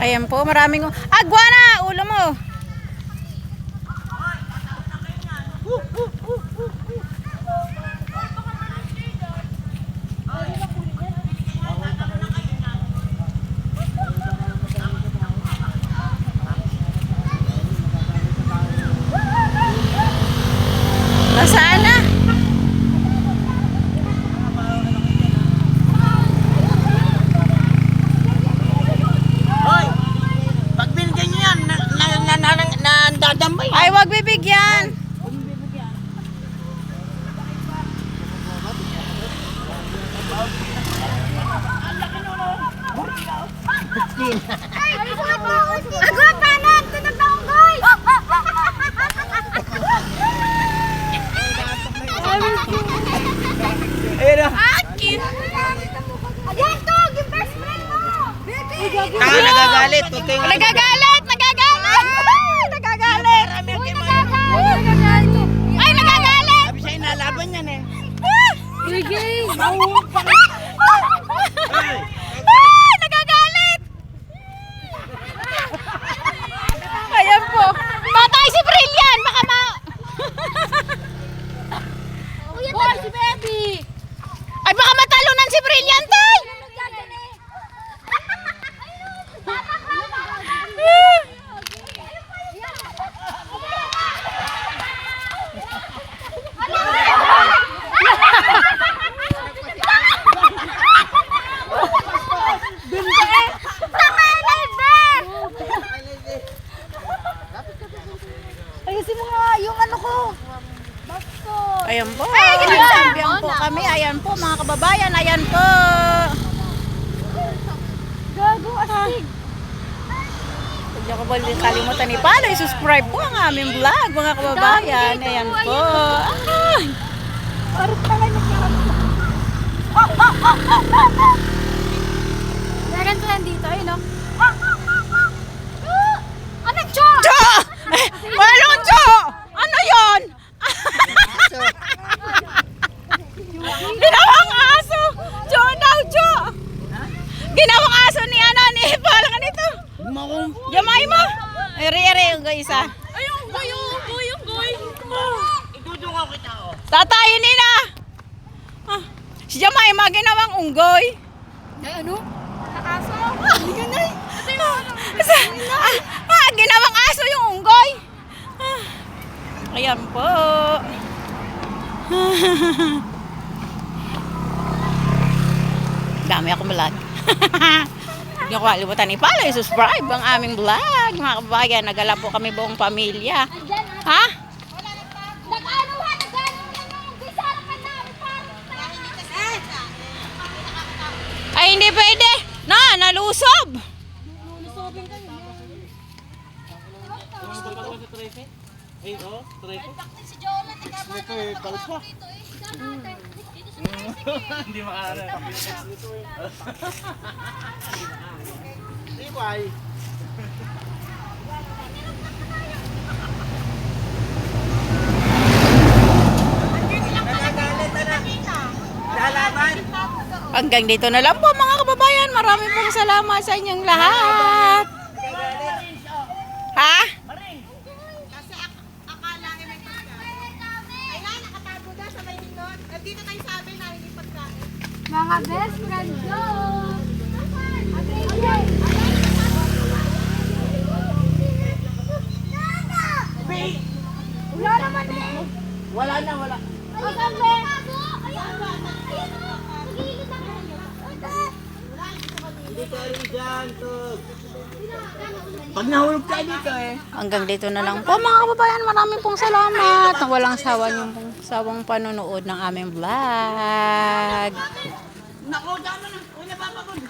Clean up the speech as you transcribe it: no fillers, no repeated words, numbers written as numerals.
Ayan po, maraming... Agwa na! Ulo mo! Nasaan na? Ay, wag bibigyan. Agwa pa na! Tunog na unggoy! Akin! Ayan to! Yung best friend mo! Nagagalit. Nagagalit! Nagagalit! Nagagalit! Ay, nagagalit! Sabi siya inalaban yan eh. Sige! Nagagalit! Ayan po. Patay si Brilliant! Baka ma... Uy, si Baby! Ay, baka matalunan si Brilliant, tay! Ayusin mo nga yung ano ko. Ayan po. Ayan po kami. Ayan po, mga kababayan. Ayan po. Gago, astig. Huwag niyo kalimutan i-follow, i-subscribe po ang aming vlog, mga kababayan. Ayan po. Ay! Parang pala nagkaroon. Meron to nandito, ayun o. Ano, Cho? Jo! Walang Jo! Ano yon? Ginawang aso! Jo daw, Jo! Ginawang aso ni ano, ni palang nito. Yamay mo! Ere-ere yung isa. Ay, yung goy. Idudungaw kita oh. Tatayin nila! Ah, si Jemima ginawang unggoy. Ay, ano? Nakaso? Hindi ka na. Ginawang aso yung unggoy. Ayan po. Dami ako vlog. Hindi ko kalimutan i-follow, i-subscribe ang aming vlog. Mga kabayan, nagala po kami buong pamilya. Ha? Ay, hindi pwede. Nalusob. Hindi makaara. Ibay. Lalaban. Hanggang dito na lang po, mga kababayan. Maraming pong salamat sa inyong lahat. Ha? Kasi akala ay may pagkain. Ay na, nakatago na sa may linod. Dito tayo sabi na hindi pagkain. Mga best friend ko. Wala naman eh. Wala na, wala. Ayan o. Hindi ka rin dyan, Tug. Pag nahulog ka dito eh. Hanggang dito na lang po, mga kababayan. Maraming pong salamat. Nang walang sawa yung sawang panonood ng aming vlog. Naku, dama na. Uy, napapagod.